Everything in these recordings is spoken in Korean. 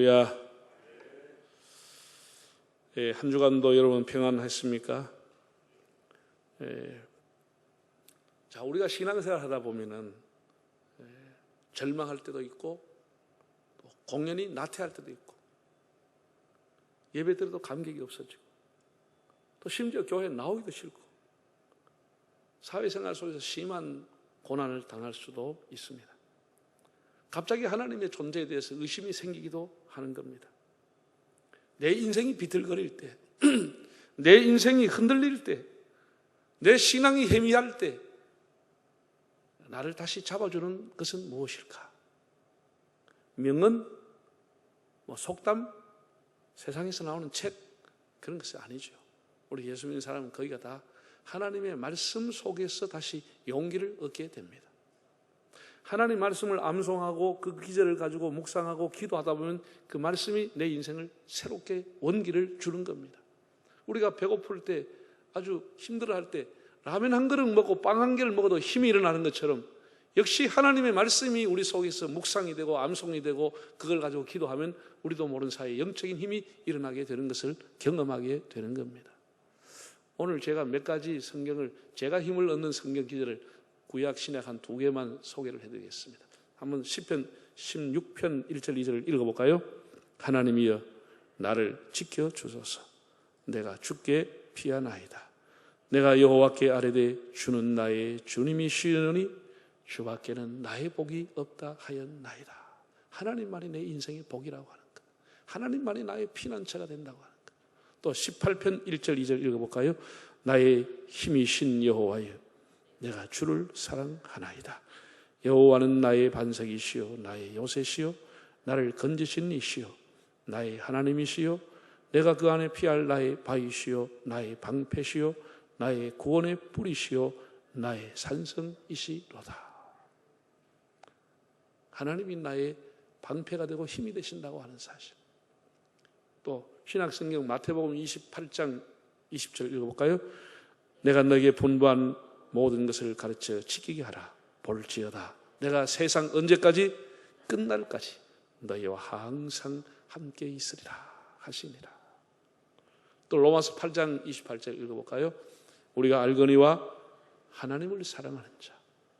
할렐루야. 한 주간도 여러분 평안했습니까? 자, 우리가 신앙생활 하다 보면은 절망할 때도 있고 또 공연히 나태할 때도 있고 예배 때도 감격이 없어지고 또 심지어 교회에 나오기도 싫고 사회생활 속에서 심한 고난을 당할 수도 있습니다. 갑자기 하나님의 존재에 대해서 의심이 생기기도 하는 겁니다. 내 인생이 비틀거릴 때, 내 인생이 흔들릴 때, 내 신앙이 희미할 때 나를 다시 잡아주는 것은 무엇일까? 명언, 속담, 세상에서 나오는 책, 그런 것이 아니죠. 우리 예수 믿는 사람은 거기가 다 하나님의 말씀 속에서 다시 용기를 얻게 됩니다. 하나님 말씀을 암송하고 그 기절을 가지고 묵상하고 기도하다 보면 그 말씀이 내 인생을 새롭게 원기를 주는 겁니다. 우리가 배고플 때, 아주 힘들어할 때 라면 한 그릇 먹고 빵 한 개를 먹어도 힘이 일어나는 것처럼 역시 하나님의 말씀이 우리 속에서 묵상이 되고 암송이 되고 그걸 가지고 기도하면 우리도 모르는 사이에 영적인 힘이 일어나게 되는 것을 경험하게 되는 겁니다. 오늘 제가 몇 가지 성경을, 제가 힘을 얻는 성경 기절을 구약 신약 한 두 개만 소개를 해드리겠습니다. 한번 시편 16편 1절 2절을 읽어볼까요? 하나님이여 나를 지켜주소서. 내가 주께 피하나이다. 내가 여호와께 아뢰되 주는 나의 주님이시오니 주밖에는 나의 복이 없다 하였나이다. 하나님만이 내 인생의 복이라고 하는 것, 하나님만이 나의 피난처가 된다고 하는 것. 또 18편 1절 2절 읽어볼까요? 나의 힘이신 여호와여 내가 주를 사랑하나이다. 여호와는 나의 반석이시요 나의 요새시요 나를 건지신 이시요 나의 하나님이시요 내가 그 안에 피할 나의 바위시요 나의 방패시요 나의 구원의 뿌리시요 나의 산성이시로다. 하나님이 나의 방패가 되고 힘이 되신다고 하는 사실. 또 신약성경 마태복음 28장 20절 읽어볼까요? 내가 너에게 분부한 모든 것을 가르쳐 지키게 하라. 볼지어다 내가 세상 언제까지? 끝날까지 너희와 항상 함께 있으리라 하시니라. 또 로마서 8장 28절 읽어볼까요? 우리가 알거니와 하나님을 사랑하는 자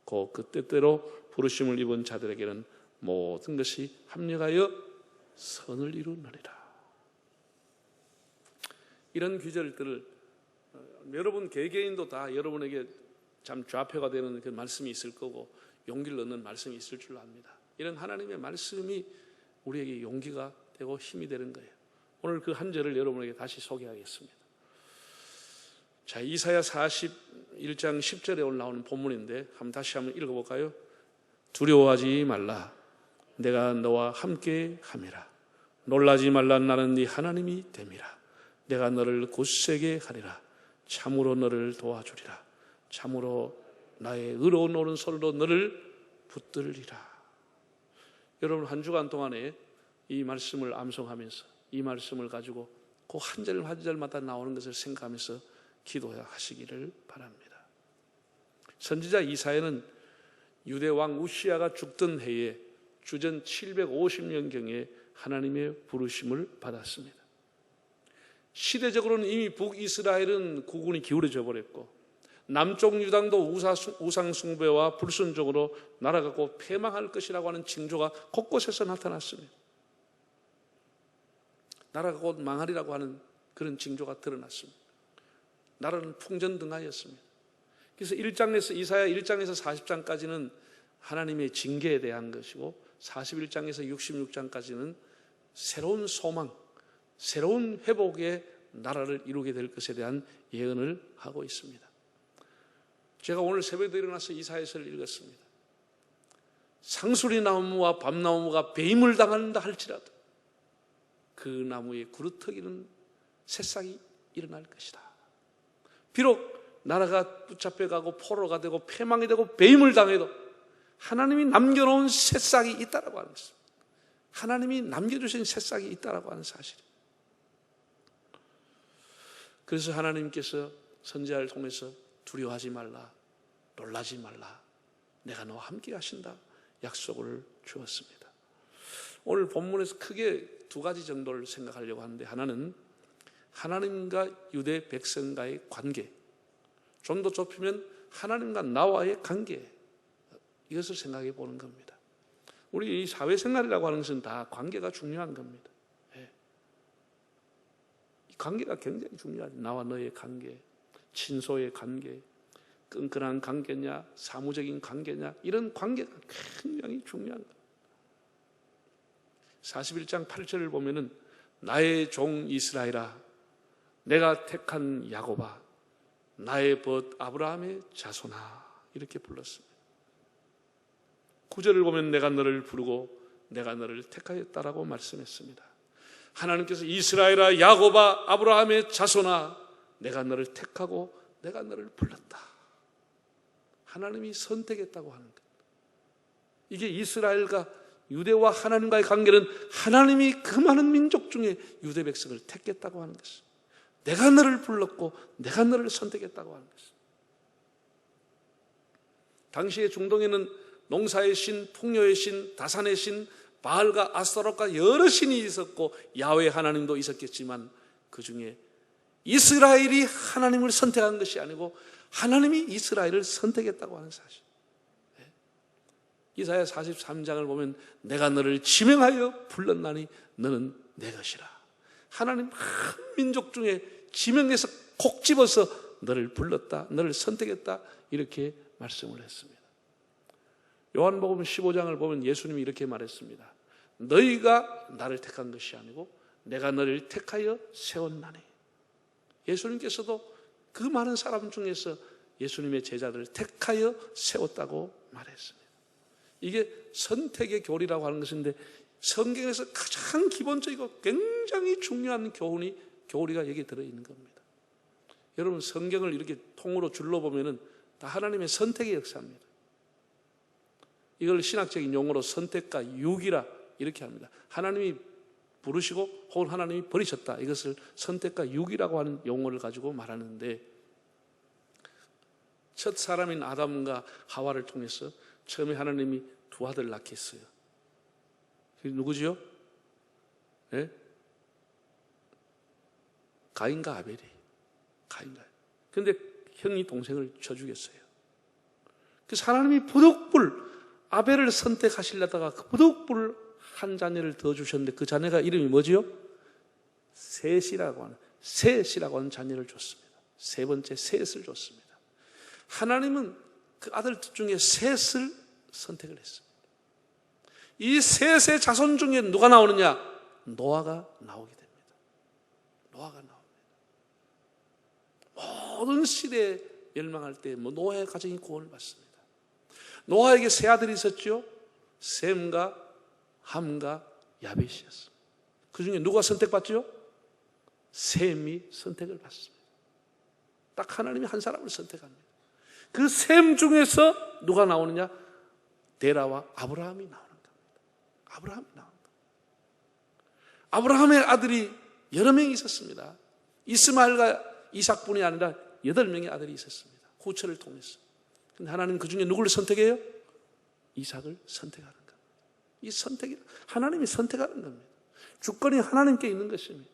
곧 그 뜻대로 부르심을 입은 자들에게는 모든 것이 합력하여 선을 이루느니라. 이런 귀절들을 여러분 개개인도 다 여러분에게 참 좌표가 되는 그 말씀이 있을 거고 용기를 얻는 말씀이 있을 줄로 압니다. 이런 하나님의 말씀이 우리에게 용기가 되고 힘이 되는 거예요. 오늘 그 한 절을 여러분에게 다시 소개하겠습니다. 자, 이사야 41장 10절에 올라오는 본문인데 다시 한번 읽어볼까요? 두려워하지 말라. 내가 너와 함께 함이라. 놀라지 말라. 나는 네 하나님이 됨이라. 내가 너를 굳세게 하리라. 참으로 너를 도와주리라. 참으로 나의 의로운 오른손으로 너를 붙들리라. 여러분 한 주간 동안에 이 말씀을 암송하면서 이 말씀을 가지고 그 한 절 한 절마다 나오는 것을 생각하면서 기도하시기를 바랍니다. 선지자 이사야는 유대 왕 우시야가 죽던 해에 주전 750년경에 하나님의 부르심을 받았습니다. 시대적으로는 이미 북이스라엘은 국군이 기울어져 버렸고 남쪽 유당도 우상 숭배와 불순종으로 나라가 곧 패망할 것이라고 하는 징조가 곳곳에서 나타났습니다. 나라가 곧 망하리라고 하는 그런 징조가 드러났습니다. 나라는 풍전등하였습니다. 그래서 이사야 1장에서 40장까지는 하나님의 징계에 대한 것이고 41장에서 66장까지는 새로운 소망, 새로운 회복의 나라를 이루게 될 것에 대한 예언을 하고 있습니다. 제가 오늘 새벽에 일어나서 이사야서를 읽었습니다. 상수리 나무와 밤나무가 배임을 당한다 할지라도 그 나무에 구루터기는 새싹이 일어날 것이다. 비록 나라가 붙잡혀가고 포로가 되고 패망이 되고 배임을 당해도 하나님이 남겨놓은 새싹이 있다라고 하는 것입니다. 하나님이 남겨주신 새싹이 있다라고 하는 사실입니다. 그래서 하나님께서 선지자를 통해서 두려워하지 말라, 놀라지 말라, 내가 너와 함께 하신다 약속을 주었습니다. 오늘 본문에서 크게 두 가지 정도를 생각하려고 하는데, 하나는 하나님과 유대 백성과의 관계, 좀 더 좁히면 하나님과 나와의 관계, 이것을 생각해 보는 겁니다. 우리 이 사회생활이라고 하는 것은 다 관계가 중요한 겁니다. 이 관계가 굉장히 중요하죠. 나와 너의 관계, 친소의 관계, 끈끈한 관계냐, 사무적인 관계냐, 이런 관계가 굉장히 중요한 겁니다. 41장 8절을 보면은 나의 종 이스라엘아, 내가 택한 야곱아, 나의 벗 아브라함의 자손아, 이렇게 불렀습니다. 9절을 보면 내가 너를 부르고 내가 너를 택하였다라고 말씀했습니다. 하나님께서 이스라엘아, 야곱아, 아브라함의 자손아, 내가 너를 택하고 내가 너를 불렀다. 하나님이 선택했다고 하는 것. 이게 이스라엘과 유대와 하나님과의 관계는 하나님이 그 많은 민족 중에 유대 백성을 택했다고 하는 것입니다. 내가 너를 불렀고 내가 너를 선택했다고 하는 것입니다. 당시에 중동에는 농사의 신, 풍요의 신, 다산의 신, 바알과 아스타롯과 여러 신이 있었고 야훼 하나님도 있었겠지만, 그 중에 이스라엘이 하나님을 선택한 것이 아니고 하나님이 이스라엘을 선택했다고 하는 사실. 이사야 43장을 보면 내가 너를 지명하여 불렀나니 너는 내 것이라. 하나님 한 민족 중에 지명해서 콕 집어서 너를 불렀다, 너를 선택했다, 이렇게 말씀을 했습니다. 요한복음 15장을 보면 예수님이 이렇게 말했습니다. 너희가 나를 택한 것이 아니고 내가 너를 택하여 세웠나니. 예수님께서도 그 많은 사람 중에서 예수님의 제자들을 택하여 세웠다고 말했습니다. 이게 선택의 교리라고 하는 것인데, 성경에서 가장 기본적이고 굉장히 중요한 교리가 여기에 들어있는 겁니다. 여러분, 성경을 이렇게 통으로 줄로 보면은 다 하나님의 선택의 역사입니다. 이걸 신학적인 용어로 선택과 유기라 이렇게 합니다. 하나님이 부르시고 혹은 하나님이 버리셨다, 이것을 선택과 유기라고 하는 용어를 가지고 말하는데, 첫 사람인 아담과 하와를 통해서 처음에 하나님이 두 아들 낳게 했어요. 그게 누구지요? 네? 가인과 아벨이. 그런데 형이 동생을 쳐 죽였어요. 그래서 하나님이 부득불 아벨을 선택하시려다가 그 부득불 한 자녀를 더 주셨는데, 그 자녀가 이름이 뭐지요? 셋이라고 하는 자녀를 줬습니다. 세 번째 셋을 줬습니다. 하나님은 그 아들 중에 셋을 선택을 했습니다. 이 셋의 자손 중에 누가 나오느냐? 노아가 나오게 됩니다. 노아가 나옵니다. 모든 시대에 멸망할 때 노아의 가정이 구원을 받습니다. 노아에게 세 아들이 있었죠. 셈과 함과 야벳이었습니다. 그 중에 누가 선택받죠? 셈이 선택을 받습니다. 딱 하나님이 한 사람을 선택합니다. 그 셈 중에서 누가 나오느냐? 데라와 아브라함이 나오는 겁니다. 아브라함의 아들이 여러 명이 있었습니다. 이스마엘과 이삭뿐이 아니라 8명의 아들이 있었습니다. 후처를 통해서. 근데 하나님 그 중에 누구를 선택해요? 이삭을 선택하는 겁니다. 이 선택이 하나님이 선택하는 겁니다. 주권이 하나님께 있는 것입니다.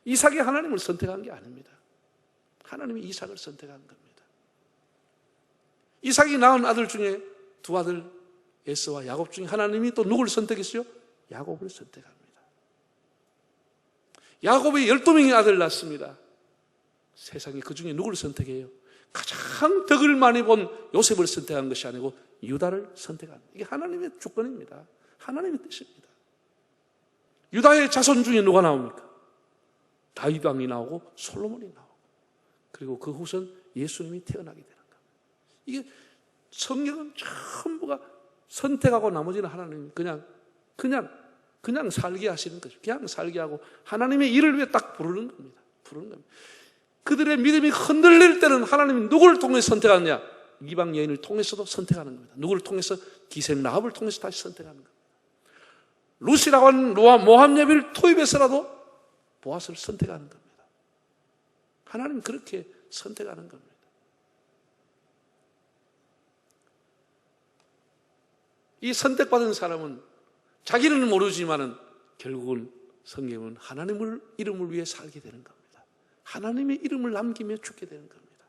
이삭이 하나님을 선택한 게 아닙니다. 하나님이 이삭을 선택한 겁니다. 이삭이 낳은 아들 중에 두 아들 에서와 야곱 중에 하나님이 또 누구를 선택했어요? 야곱을 선택합니다. 야곱이 12명의 아들을 낳습니다. 세상에 그 중에 누구를 선택해요? 가장 덕을 많이 본 요셉을 선택한 것이 아니고 유다를 선택합니다. 이게 하나님의 주권입니다. 하나님의 뜻입니다. 유다의 자손 중에 누가 나옵니까? 다윗 왕이 나오고 솔로몬이 나오고, 그리고 그 후손 예수님이 태어나게 되는 겁니다. 이게 성경은 전부가 선택하고 나머지는 하나님 그냥 살게 하시는 거죠. 그냥 살게 하고 하나님의 일을 위해 딱 부르는 겁니다. 그들의 믿음이 흔들릴 때는 하나님이 누구를 통해 선택하느냐? 이방 여인을 통해서도 선택하는 겁니다. 누구를 통해서? 기생 라합을 통해서 다시 선택하는 겁니다. 루시라고 하는 모함 여비를 투입해서라도 보아스를 선택하는 겁니다. 하나님 그렇게 선택하는 겁니다. 이 선택받은 사람은 자기는 모르지만은 결국은 성경은 하나님의 이름을 위해 살게 되는 겁니다. 하나님의 이름을 남기며 죽게 되는 겁니다.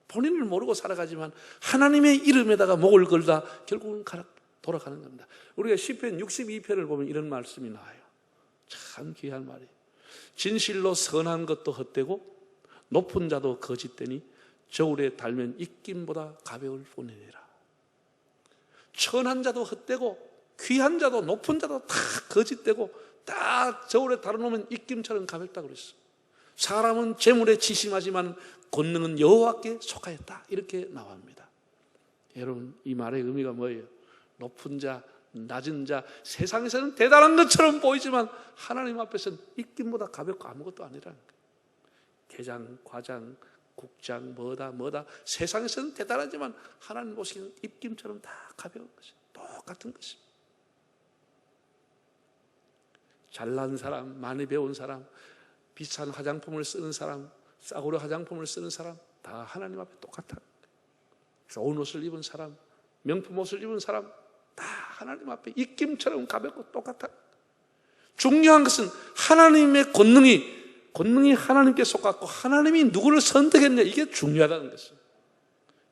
본인을 모르고 살아가지만 하나님의 이름에다가 목을 걸다 결국은 돌아가는 겁니다. 우리가 시편 62편을 보면 이런 말씀이 나와요. 참 귀한 말이에요. 진실로 선한 것도 헛되고 높은 자도 거짓되니 저울에 달면 입김보다 가벼울 뿐이니라. 천한 자도 헛되고 귀한 자도 높은 자도 다 거짓되고 다 저울에 달아놓으면 입김처럼 가볍다고 그랬어. 사람은 재물에 지심하지만 권능은 여호와께 속하였다, 이렇게 나옵니다. 여러분, 이 말의 의미가 뭐예요? 높은 자, 낮은 자, 세상에서는 대단한 것처럼 보이지만 하나님 앞에서는 입김보다 가볍고 아무것도 아니라는 거예요. 계장, 과장, 국장, 뭐다 세상에서는 대단하지만 하나님 보시기에는 입김처럼 다 가벼운 것이에요. 똑같은 것입니다. 잘난 사람, 많이 배운 사람, 비싼 화장품을 쓰는 사람, 싸구려 화장품을 쓰는 사람 다 하나님 앞에 똑같아. 좋은 옷을 입은 사람, 명품 옷을 입은 사람 다 하나님 앞에 입김처럼 가볍고 똑같아. 중요한 것은 하나님의 권능이 하나님께 속았고 하나님이 누구를 선택했냐, 이게 중요하다는 것이에요.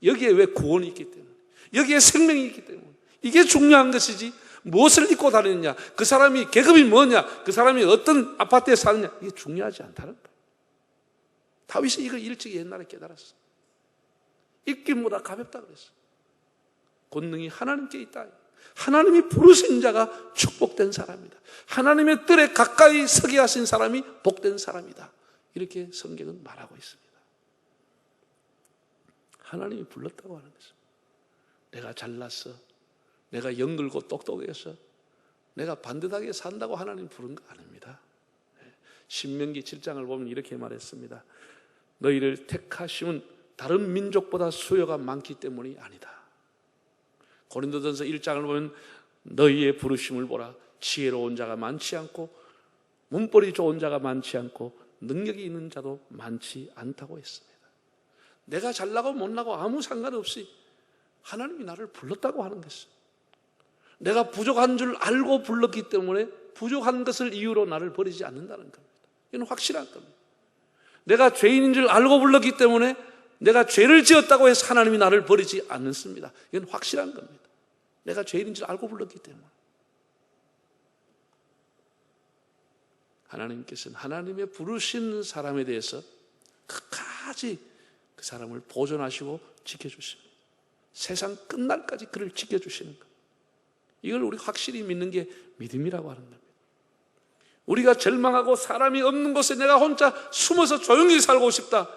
여기에 왜 구원이 있기 때문에, 여기에 생명이 있기 때문에 이게 중요한 것이지, 무엇을 입고 다니느냐, 그 사람이 계급이 뭐냐, 그 사람이 어떤 아파트에 사느냐, 이게 중요하지 않다는 거예요. 다윗이 이걸 일찍 옛날에 깨달았어. 입김보다 가볍다 그랬어. 권능이 하나님께 있다. 하나님이 부르신 자가 축복된 사람이다. 하나님의 뜰에 가까이 서게 하신 사람이 복된 사람이다. 이렇게 성경은 말하고 있습니다. 하나님이 불렀다고 하는 것입니다. 내가 잘났어, 내가 영글고 똑똑해서 내가 반듯하게 산다고 하나님 부른 거 아닙니다. 신명기 7장을 보면 이렇게 말했습니다. 너희를 택하심은 다른 민족보다 수요가 많기 때문이 아니다. 고린도전서 1장을 보면 너희의 부르심을 보라. 지혜로운 자가 많지 않고 문벌이 좋은 자가 많지 않고 능력이 있는 자도 많지 않다고 했습니다. 내가 잘나고 못나고 아무 상관없이 하나님이 나를 불렀다고 하는 것이에요. 내가 부족한 줄 알고 불렀기 때문에 부족한 것을 이유로 나를 버리지 않는다는 겁니다. 이건 확실한 겁니다. 내가 죄인인 줄 알고 불렀기 때문에 내가 죄를 지었다고 해서 하나님이 나를 버리지 않습니다. 이건 확실한 겁니다. 내가 죄인인 줄 알고 불렀기 때문에. 하나님께서는 하나님의 부르신 사람에 대해서 끝까지 그 사람을 보존하시고 지켜주십니다. 세상 끝날까지 그를 지켜주시는 것. 이걸 우리가 확실히 믿는 게 믿음이라고 하는 겁니다. 우리가 절망하고 사람이 없는 곳에 내가 혼자 숨어서 조용히 살고 싶다.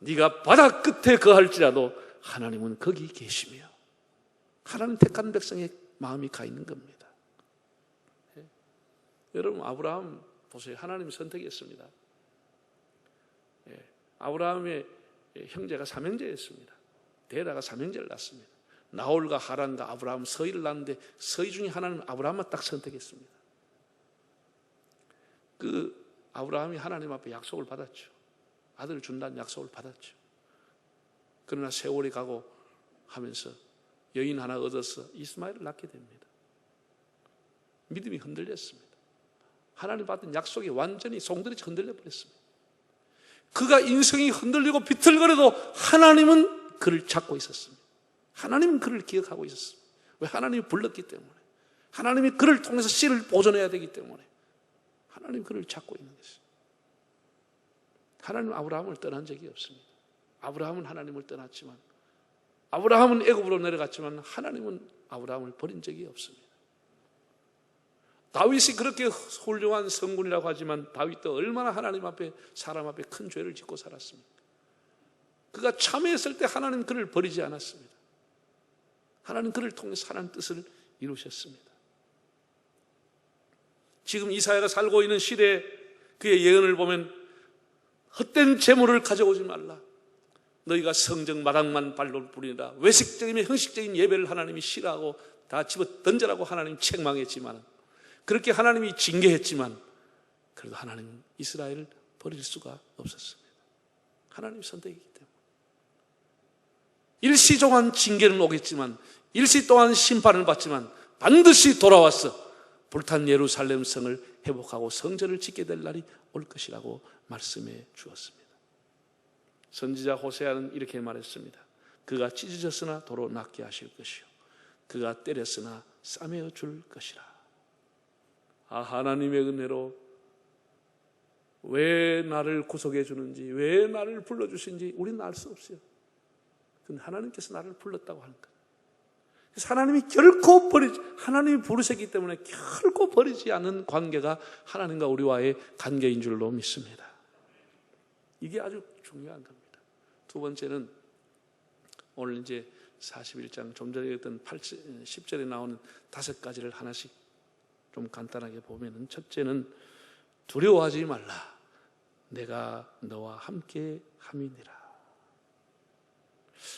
네가 바다 끝에 거할지라도 하나님은 거기 계시며 하나님 택한 백성의 마음이 가 있는 겁니다. 여러분, 아브라함 보세요. 하나님이 선택했습니다. 아브라함의 형제가 삼형제였습니다. 데라가 삼형제를 낳습니다. 나홀과 하란과 아브라함, 서이를 낳는데 서이 중에 하나는 아브라함만 딱 선택했습니다. 그 아브라함이 하나님 앞에 약속을 받았죠. 아들을 준다는 약속을 받았죠. 그러나 세월이 가고 하면서 여인 하나 얻어서 이스마엘을 낳게 됩니다. 믿음이 흔들렸습니다. 하나님 받은 약속이 완전히 송두리째 흔들려 버렸습니다. 그가 인생이 흔들리고 비틀거려도 하나님은 그를 잡고 있었습니다. 하나님은 그를 기억하고 있었습니다. 왜? 하나님이 불렀기 때문에. 하나님이 그를 통해서 씨를 보존해야 되기 때문에 하나님이 그를 잡고 있는 것입니다. 하나님은 아브라함을 떠난 적이 없습니다. 아브라함은 하나님을 떠났지만, 아브라함은 애굽으로 내려갔지만 하나님은 아브라함을 버린 적이 없습니다. 다윗이 그렇게 훌륭한 성군이라고 하지만 다윗도 얼마나 하나님 앞에, 사람 앞에 큰 죄를 짓고 살았습니까? 그가 참회했을 때 하나님 그를 버리지 않았습니다. 하나님 그를 통해서 하나님 뜻을 이루셨습니다. 지금 이사야가 살고 있는 시대에 그의 예언을 보면 헛된 재물을 가져오지 말라. 너희가 성정 마당만 발로 부리라. 외식적이며 형식적인 예배를 하나님이 싫어하고 다 집어 던져라고 하나님 책망했지만, 그렇게 하나님이 징계했지만 그래도 하나님은 이스라엘을 버릴 수가 없었습니다. 하나님 선택이기 때문에. 일시종한 징계는 오겠지만, 일시 동안 심판을 받지만 반드시 돌아와서 불탄 예루살렘 성을 회복하고 성전을 짓게 될 날이 올 것이라고 말씀해 주었습니다. 선지자 호세아는 이렇게 말했습니다. 그가 찢어졌으나 도로 낫게 하실 것이요 그가 때렸으나 싸매어 줄 것이라. 하나님의 은혜로 왜 나를 구속해 주는지, 왜 나를 불러주신지 우리는 알 수 없어요. 근데 하나님께서 나를 불렀다고 하는 거예요. 그래서 하나님이 결코 하나님이 부르셨기 때문에 결코 버리지 않는 관계가 하나님과 우리와의 관계인 줄로 믿습니다. 이게 아주 중요한 겁니다. 두 번째는 오늘 이제 41장 좀 전에 했던 10절에 나오는 5가지를 하나씩 좀 간단하게 보면은, 첫째는 두려워하지 말라. 내가 너와 함께 함이니라.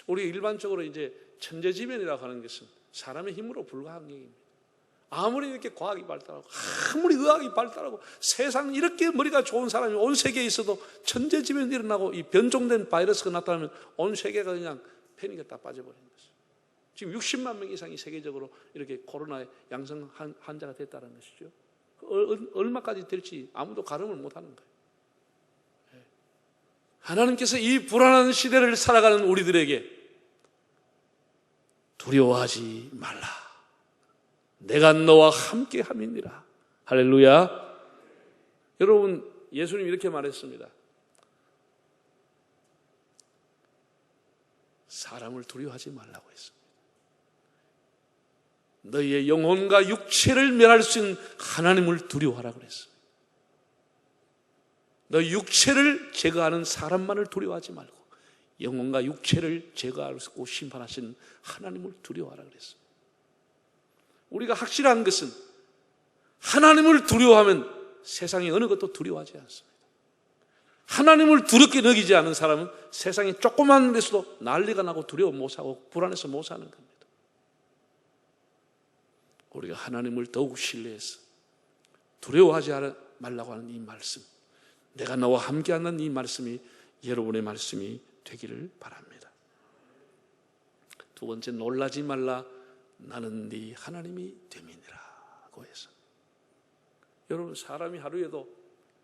우리 일반적으로 이제 천재지변이라고 하는 것은 사람의 힘으로 불가한 얘기입니다. 아무리 이렇게 과학이 발달하고 아무리 의학이 발달하고 세상 이렇게 머리가 좋은 사람이 온 세계에 있어도 천재지변이 일어나고 이 변종된 바이러스가 나타나면 온 세계가 그냥 패닉에 다 빠져버리는 것이죠. 지금 60만 명 이상이 세계적으로 이렇게 코로나에 양성 환자가 됐다는 것이죠. 얼마까지 될지 아무도 가름을 못하는 거예요. 하나님께서 이 불안한 시대를 살아가는 우리들에게 두려워하지 말라. 내가 너와 함께 함이니라. 할렐루야. 여러분, 예수님 이렇게 말했습니다. 사람을 두려워하지 말라고 했습니다. 너희의 영혼과 육체를 멸할 수 있는 하나님을 두려워하라고 그랬습니다. 너 육체를 제거하는 사람만을 두려워하지 말고 영혼과 육체를 제거하고 심판하시는 하나님을 두려워하라고 그랬습니다. 우리가 확실한 것은 하나님을 두려워하면 세상의 어느 것도 두려워하지 않습니다. 하나님을 두렵게 여기지 않은 사람은 세상에 조그만 데서도 난리가 나고 두려워 못 사고 불안해서 못 사는 겁니다. 우리가 하나님을 더욱 신뢰해서 두려워하지 말라고 하는 이 말씀, 내가 너와 함께하는 이 말씀이 여러분의 말씀이 되기를 바랍니다. 두 번째, 놀라지 말라. 나는 네 하나님이 됨이니라고 해서, 여러분, 사람이 하루에도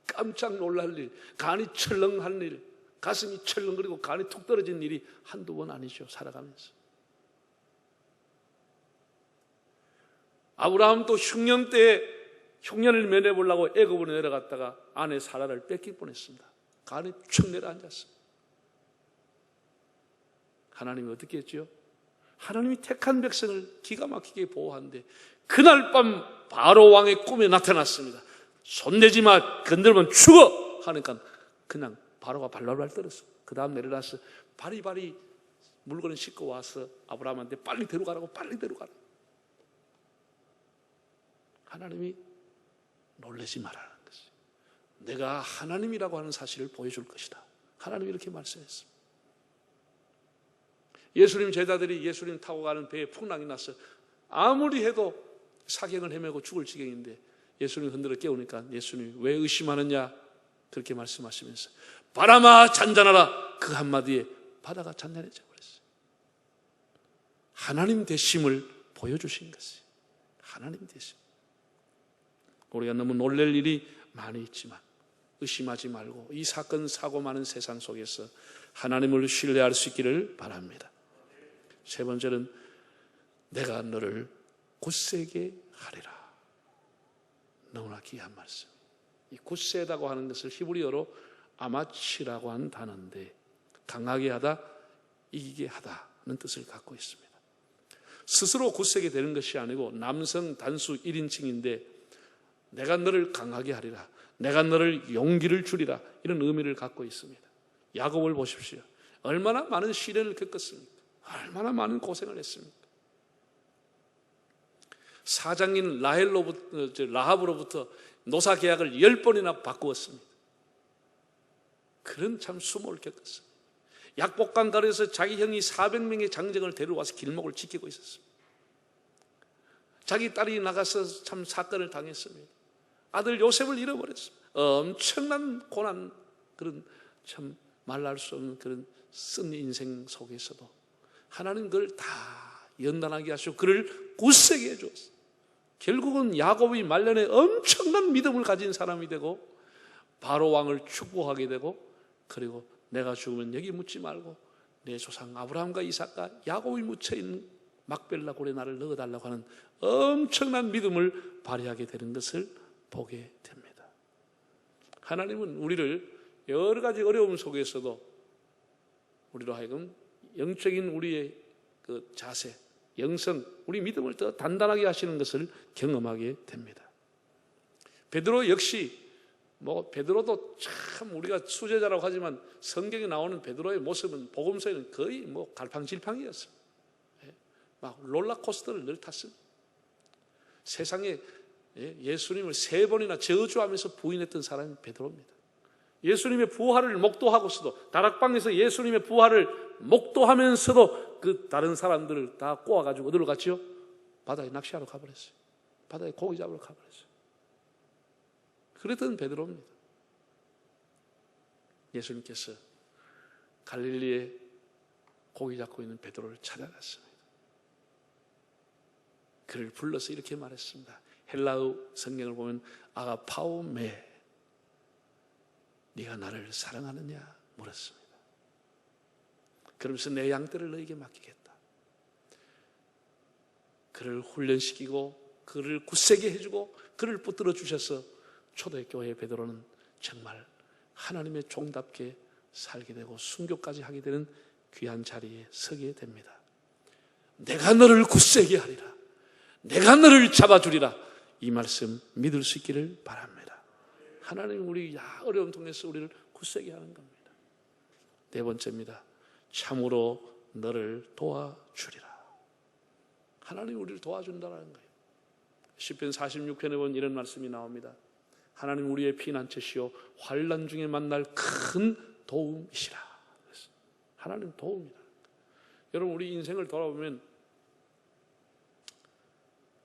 깜짝 놀랄 일, 간이 철렁할 일, 가슴이 철렁거리고 간이 툭 떨어진 일이 한두 번 아니죠. 살아가면서. 아브라함도 흉년 때에 흉년을 면해보려고 애굽으로 내려갔다가 아내 사라를 뺏길 뻔했습니다. 간이 축 내려앉았습니다. 하나님이 어떻게 했죠? 하나님이 택한 백성을 기가 막히게 보호하는데 그날 밤 바로 왕의 꿈에 나타났습니다. 손대지 마, 건들면 죽어 하니까 그냥 바로가 발발발 떨었어. 그 다음 내려놔서 바리바리 물건을 싣고 와서 아브라함한테 빨리 데려가라고, 빨리 데려가라고. 하나님이 놀라지 말라는 것이, 내가 하나님이라고 하는 사실을 보여줄 것이다. 하나님이 이렇게 말씀했습니다. 예수님 제자들이 예수님 타고 가는 배에 풍랑이 났어. 아무리 해도 사경을 헤매고 죽을 지경인데 예수님 흔들어 깨우니까 예수님이 왜 의심하느냐 그렇게 말씀하시면서 바람아 잔잔하라, 그 한마디에 바다가 잔잔해져 버렸어요. 하나님 되심을 보여주신 것이 하나님 되심. 우리가 너무 놀랄 일이 많이 있지만 의심하지 말고 이 사건 사고 많은 세상 속에서 하나님을 신뢰할 수 있기를 바랍니다. 세 번째는 내가 너를 굳세게 하리라. 너무나 귀한 말씀. 이 굳세다고 하는 것을 히브리어로 아마치라고 하는 단어인데 강하게 하다, 이기게 하다는 뜻을 갖고 있습니다. 스스로 굳세게 되는 것이 아니고 남성 단수 1인칭인데 내가 너를 강하게 하리라, 내가 너를 용기를 주리라, 이런 의미를 갖고 있습니다. 야곱을 보십시오. 얼마나 많은 시련을 겪었습니까? 얼마나 많은 고생을 했습니까? 사장인 라합으로부터 노사 계약을 10번이나 바꾸었습니다. 그런 참 수모를 겪었습니다. 약복강가루에서 자기 형이 400명의 장정을 데려와서 길목을 지키고 있었습니다. 자기 딸이 나가서 참 사건을 당했습니다. 아들 요셉을 잃어버렸습니다. 엄청난 고난, 그런 참 말할 수 없는 그런 쓴 인생 속에서도 하나님 그를 다 연단하게 하시고 그를 굳세게 해주었어요. 결국은 야곱이 말년에 엄청난 믿음을 가진 사람이 되고 바로 왕을 축복하게 되고, 그리고 내가 죽으면 여기 묻지 말고 내 조상 아브라함과 이삭과 야곱이 묻혀있는 막벨라 고래 나를 넣어달라고 하는 엄청난 믿음을 발휘하게 되는 것을 보게 됩니다. 하나님은 우리를 여러 가지 어려움 속에서도 우리로 하여금 영적인 우리의 그 자세, 영성, 우리 믿음을 더 단단하게 하시는 것을 경험하게 됩니다. 베드로 역시 베드로도 참 우리가 수제자라고 하지만 성경에 나오는 베드로의 모습은 복음서에는 거의 갈팡질팡이었어요. 막 롤러코스터를 늘 탔습니다. 세상에 예수님을 3번이나 저주하면서 부인했던 사람이 베드로입니다. 예수님의 부활을 목도하고서도, 다락방에서 예수님의 부활을 목도하면서도 그 다른 사람들을 다 꼬아가지고 어디로 갔지요? 바다에 낚시하러 가버렸어요. 바다에 고기 잡으러 가버렸어요. 그랬던 베드로입니다. 예수님께서 갈릴리에 고기 잡고 있는 베드로를 찾아갔습니다. 그를 불러서 이렇게 말했습니다. 헬라어 성경을 보면 아가파오메, 네가 나를 사랑하느냐 물었습니다. 그러면서 내 양떼를 너에게 맡기겠다. 그를 훈련시키고 그를 굳세게 해주고 그를 붙들어 주셔서 초대교회 베드로는 정말 하나님의 종답게 살게 되고 순교까지 하게 되는 귀한 자리에 서게 됩니다. 내가 너를 굳세게 하리라, 내가 너를 잡아주리라, 이 말씀 믿을 수 있기를 바랍니다. 하나님은 우리 어려움 통해서 우리를 굳세게 하는 겁니다. 4번째입니다. 참으로 너를 도와주리라. 하나님이 우리를 도와준다는 거예요. 시편 46편에 보면 이런 말씀이 나옵니다. 하나님 우리의 피난처시요 환난 중에 만날 큰 도움이시라. 하나님 도움이다. 여러분, 우리 인생을 돌아보면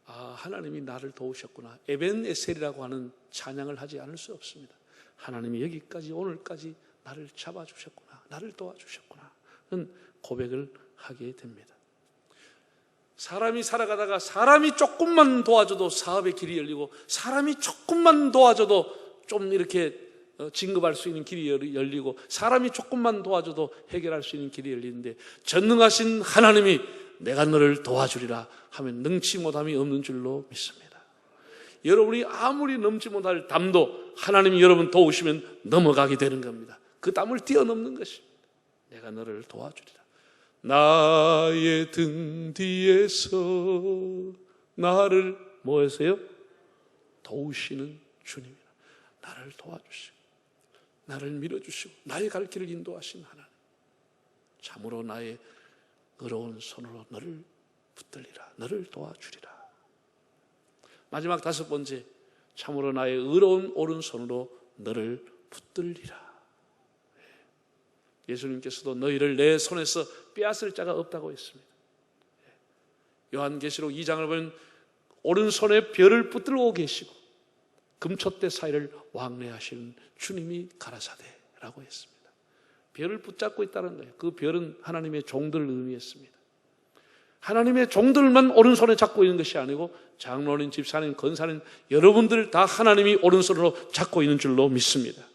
하나님이 나를 도우셨구나, 에벤에셀이라고 하는 찬양을 하지 않을 수 없습니다. 하나님이 여기까지 오늘까지 나를 잡아주셨구나, 나를 도와주셨구나 는 고백을 하게 됩니다. 사람이 살아가다가 사람이 조금만 도와줘도 사업의 길이 열리고, 사람이 조금만 도와줘도 좀 이렇게 진급할 수 있는 길이 열리고, 사람이 조금만 도와줘도 해결할 수 있는 길이 열리는데, 전능하신 하나님이 내가 너를 도와주리라 하면 능치 못함이 없는 줄로 믿습니다. 여러분이 아무리 넘지 못할 담도 하나님이 여러분 도우시면 넘어가게 되는 겁니다. 그 담을 뛰어넘는 것입니다. 내가 너를 도와주리라. 나의 등 뒤에서 나를 뭐하세요? 도우시는 주님이라. 나를 도와주시고 나를 밀어주시고 나의 갈 길을 인도하신 하나님, 참으로 나의 의로운 손으로 너를 붙들리라, 너를 도와주리라. 마지막 5번째, 참으로 나의 의로운 오른손으로 너를 붙들리라. 예수님께서도 너희를 내 손에서 빼앗을 자가 없다고 했습니다. 요한계시록 2장을 보면 오른손에 별을 붙들고 계시고 금촛대 사이를 왕래하시는 주님이 가라사대라고 했습니다. 별을 붙잡고 있다는 거예요. 그 별은 하나님의 종들을 의미했습니다. 하나님의 종들만 오른손에 잡고 있는 것이 아니고 장로님, 집사님, 권사님 여러분들 다 하나님이 오른손으로 잡고 있는 줄로 믿습니다.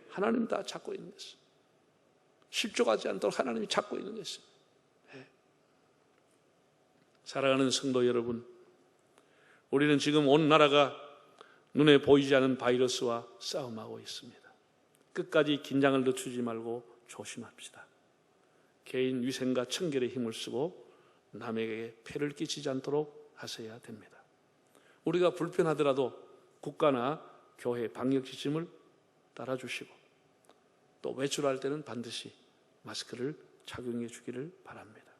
하나님 다 잡고 있는 것입니다. 실족하지 않도록 하나님이 잡고 있는 것입니다. 사랑하는 성도 여러분, 우리는 지금 온 나라가 눈에 보이지 않는 바이러스와 싸움하고 있습니다. 끝까지 긴장을 늦추지 말고 조심합시다. 개인 위생과 청결에 힘을 쓰고 남에게 폐를 끼치지 않도록 하셔야 됩니다. 우리가 불편하더라도 국가나 교회 방역 지침을 따라주시고 또 외출할 때는 반드시 마스크를 착용해 주기를 바랍니다.